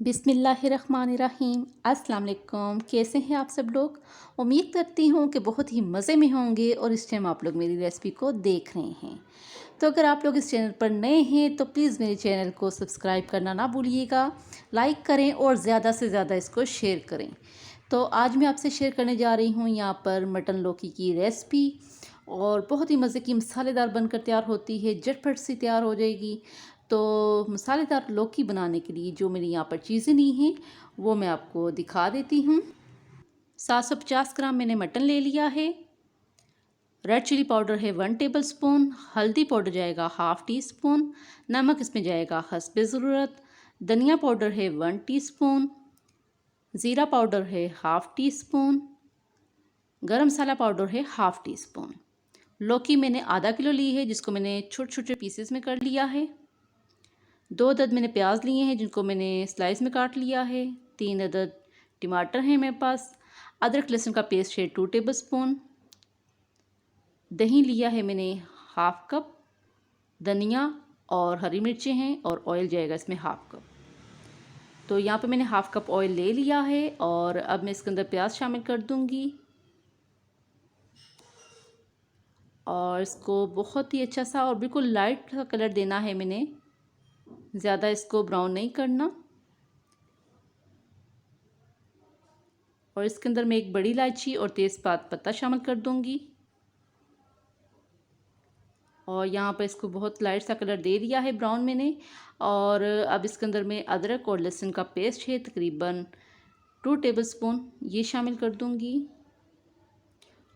बिस्मिल्लाहिर्रहमानिर्रहीम। अस्सलाम वालेकुम। कैसे हैं आप सब लोग? उम्मीद करती हूँ कि बहुत ही मज़े में होंगे और इस टाइम आप लोग मेरी रेसिपी को देख रहे हैं। तो अगर आप लोग इस चैनल पर नए हैं तो प्लीज़ मेरे चैनल को सब्सक्राइब करना ना भूलिएगा, लाइक करें और ज़्यादा से ज़्यादा इसको शेयर करें। तो आज मैं आपसे शेयर करने जा रही हूँ यहाँ पर मटन लौकी की रेसिपी, और बहुत ही मज़े की मसालेदार बनकर तैयार होती है, झटपट सी तैयार हो जाएगी। तो मसालेदार लौकी बनाने के लिए जो मेरी यहाँ पर चीज़ें ली हैं वो मैं आपको दिखा देती हूँ। 750 ग्राम मैंने मटन ले लिया है। रेड चिली पाउडर है 1 टेबल स्पून। हल्दी पाउडर जाएगा हाफ़ टी स्पून। नमक इसमें जाएगा हस्बे ज़रूरत। धनिया पाउडर है 1 टीस्पून। ज़ीरा पाउडर है हाफ़ टी स्पून। गरम मसाला पाउडर है हाफ़ टी स्पून। लौकी मैंने आधा किलो ली है, जिसको मैंने छोटे छोटे पीसेस में कर लिया है। 2 अदद मैंने प्याज लिए हैं, जिनको मैंने स्लाइस में काट लिया है। 3 अदद टमाटर हैं मेरे पास। अदरक लहसुन का पेस्ट है 2 टेबल स्पून। दही लिया है मैंने हाफ़ कप। धनिया और हरी मिर्चें हैं, और ऑयल जाएगा इसमें हाफ़ कप। तो यहाँ पे मैंने हाफ़ कप ऑयल ले लिया है, और अब मैं इसके अंदर प्याज शामिल कर दूँगी और इसको बहुत ही अच्छा सा और बिल्कुल लाइट सा कलर देना है मैंने, ज़्यादा इसको ब्राउन नहीं करना। और इसके अंदर मैं एक बड़ी इलायची और तेज़पात पत्ता शामिल कर दूंगी, और यहाँ पर इसको बहुत लाइट सा कलर दे दिया है ब्राउन मैंने। और अब इसके अंदर मैं अदरक और लहसुन का पेस्ट है तकरीबन 2 टेबल स्पून, ये शामिल कर दूंगी,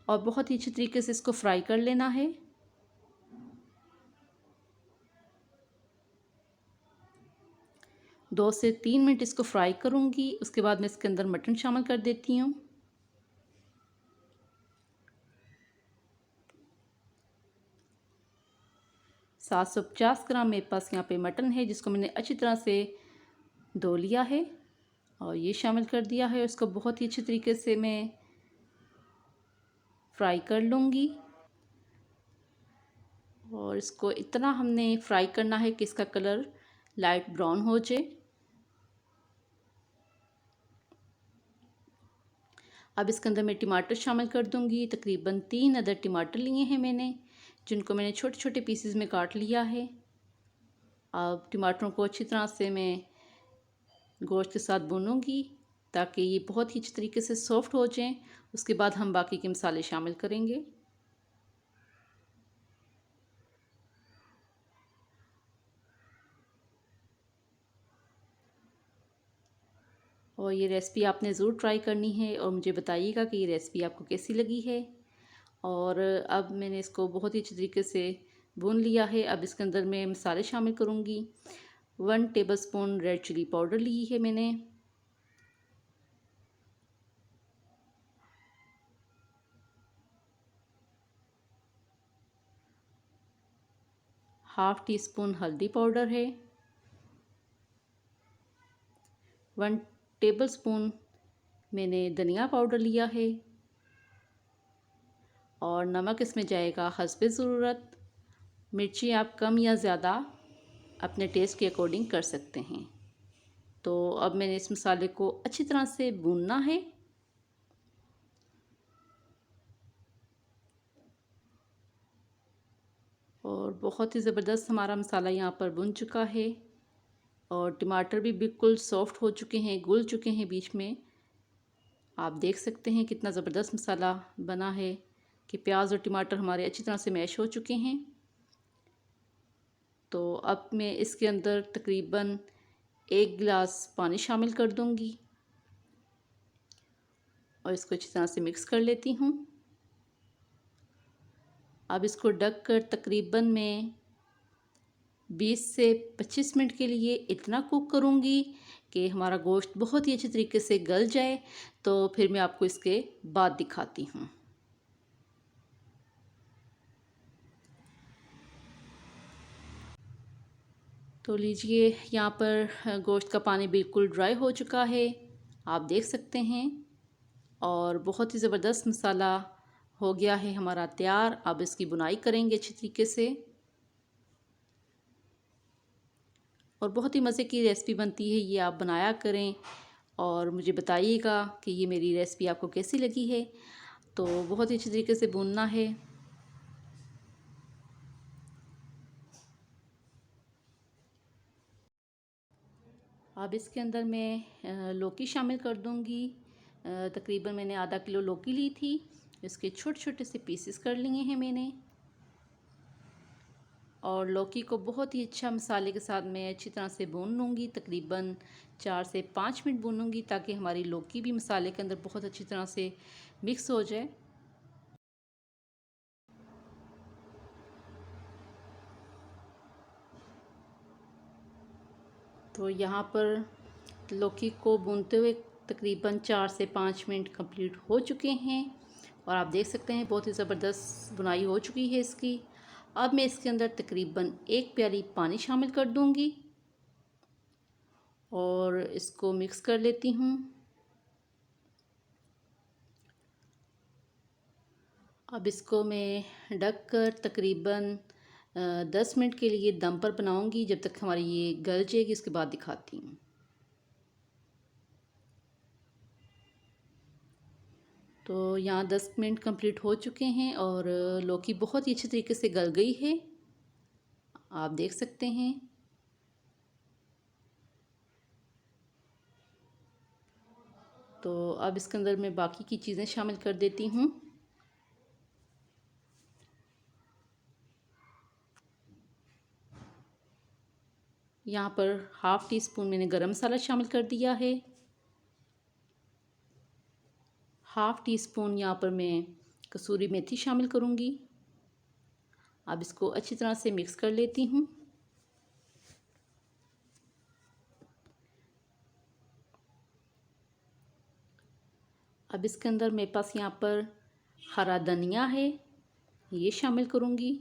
और बहुत ही अच्छी तरीके से इसको फ्राई कर लेना है। दो से 3 मिनट इसको फ्राई करूंगी। उसके बाद मैं इसके अंदर मटन शामिल कर देती हूँ। सात सौ 750 ग्राम मेरे पास यहाँ पे मटन है, जिसको मैंने अच्छी तरह से धो लिया है और ये शामिल कर दिया है। उसको बहुत ही अच्छी तरीके से मैं फ्राई कर लूँगी, और इसको इतना हमने फ्राई करना है कि इसका कलर लाइट ब्राउन हो जाए। अब इसके अंदर मैं टमाटर शामिल कर दूंगी। तकरीबन 3 अदद टमाटर लिए हैं मैंने, जिनको मैंने छोटे छोटे पीसेस में काट लिया है। अब टमाटरों को अच्छी तरह से मैं गोश्त के साथ भूनूंगी ताकि ये बहुत ही अच्छी तरीके से सॉफ्ट हो जाएं। उसके बाद हम बाकी के मसाले शामिल करेंगे। और ये रेसिपी आपने ज़रूर ट्राई करनी है, और मुझे बताइएगा कि ये रेसिपी आपको कैसी लगी है। और अब मैंने इसको बहुत ही अच्छी तरीके से भून लिया है। अब इसके अंदर मैं मसाले शामिल करूँगी। 1 tablespoon red chili powder ली है मैंने। हाफ़ टी स्पून हल्दी पाउडर है। 1 टेबल स्पून मैंने धनिया पाउडर लिया है, और नमक इसमें जाएगा हस्बे ज़रूरत। मिर्ची आप कम या ज़्यादा अपने टेस्ट के अकॉर्डिंग कर सकते हैं। तो अब मैंने इस मसाले को अच्छी तरह से भूनना है। और बहुत ही ज़बरदस्त हमारा मसाला यहाँ पर भुन चुका है, और टमाटर भी बिल्कुल सॉफ्ट हो चुके हैं, घुल चुके हैं बीच में। आप देख सकते हैं कितना ज़बरदस्त मसाला बना है कि प्याज और टमाटर हमारे अच्छी तरह से मैश हो चुके हैं। तो अब मैं इसके अंदर तकरीबन 1 गिलास पानी शामिल कर दूंगी, और इसको अच्छी तरह से मिक्स कर लेती हूँ। अब इसको ढक कर तकरीबन मैं 20 से 25 मिनट के लिए इतना कुक करूँगी कि हमारा गोश्त बहुत ही अच्छी तरीके से गल जाए। तो फिर मैं आपको इसके बाद दिखाती हूँ। तो लीजिए, यहाँ पर गोश्त का पानी बिल्कुल ड्राई हो चुका है, आप देख सकते हैं, और बहुत ही ज़बरदस्त मसाला हो गया है हमारा तैयार। अब इसकी बुनाई करेंगे अच्छी तरीके से, और बहुत ही मज़े की रेसिपी बनती है। ये आप बनाया करें और मुझे बताइएगा कि ये मेरी रेसिपी आपको कैसी लगी है। तो बहुत ही अच्छी तरीके से भूनना है। अब इसके अंदर मैं लौकी शामिल कर दूंगी। तकरीबन मैंने आधा किलो लौकी ली थी। इसके छोटे छोटे से पीसेस कर लिए हैं मैंने। और लौकी को बहुत ही अच्छा मसाले के साथ मैं अच्छी तरह से भून लूँगी। तकरीबन 4 से 5 मिनट भूनूँगी ताकि हमारी लौकी भी मसाले के अंदर बहुत अच्छी तरह से मिक्स हो जाए। तो यहाँ पर लौकी को भूनते हुए तकरीबन 4 से 5 मिनट कंप्लीट हो चुके हैं और आप देख सकते हैं बहुत ही ज़बरदस्त बुनाई हो चुकी है इसकी। अब मैं इसके अंदर तकरीबन 1 प्याली पानी शामिल कर दूंगी और इसको मिक्स कर लेती हूँ। अब इसको मैं ढक कर तकरीबन 10 मिनट के लिए दम पर बनाऊंगी जब तक हमारी ये गल जाएगी। इसके बाद दिखाती हूँ। तो यहाँ 10 मिनट कंप्लीट हो चुके हैं और लौकी बहुत ही अच्छे तरीके से गल गई है, आप देख सकते हैं। तो अब इसके अंदर मैं बाकी की चीज़ें शामिल कर देती हूँ। यहाँ पर हाफ़ टी स्पून मैंने गरम मसाला शामिल कर दिया है। हाफ़ टी स्पून यहाँ पर मैं कसूरी मेथी शामिल करूँगी। अब इसको अच्छी तरह से मिक्स कर लेती हूँ। अब इसके अंदर मेरे पास यहाँ पर हरा धनिया है, ये शामिल करूँगी।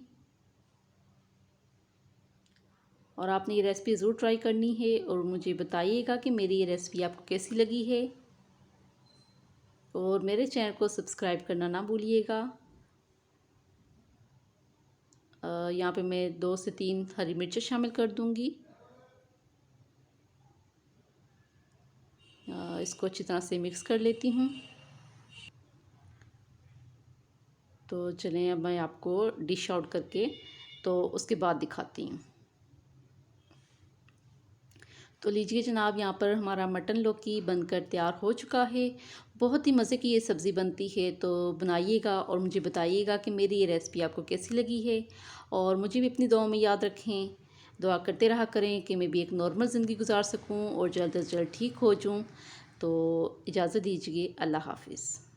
और आपने ये रेसिपी ज़रूर ट्राई करनी है और मुझे बताइएगा कि मेरी ये रेसिपी आपको कैसी लगी है। और मेरे चैनल को सब्सक्राइब करना ना भूलिएगा। यहाँ पे मैं 2 से 3 हरी मिर्चें शामिल कर दूँगी। इसको अच्छी तरह से मिक्स कर लेती हूँ। तो चलें अब मैं आपको डिश आउट करके तो उसके बाद दिखाती हूँ। तो लीजिए जनाब, यहाँ पर हमारा मटन लौकी बनकर तैयार हो चुका है। बहुत ही मज़े की ये सब्ज़ी बनती है, तो बनाइएगा और मुझे बताइएगा कि मेरी ये रेसिपी आपको कैसी लगी है। और मुझे भी अपनी दुआ में याद रखें, दुआ करते रहा करें कि मैं भी एक नॉर्मल ज़िंदगी गुजार सकूं और जल्द से जल्द ठीक हो जाऊं। तो इजाज़त दीजिए, अल्लाह हाफ़िज़।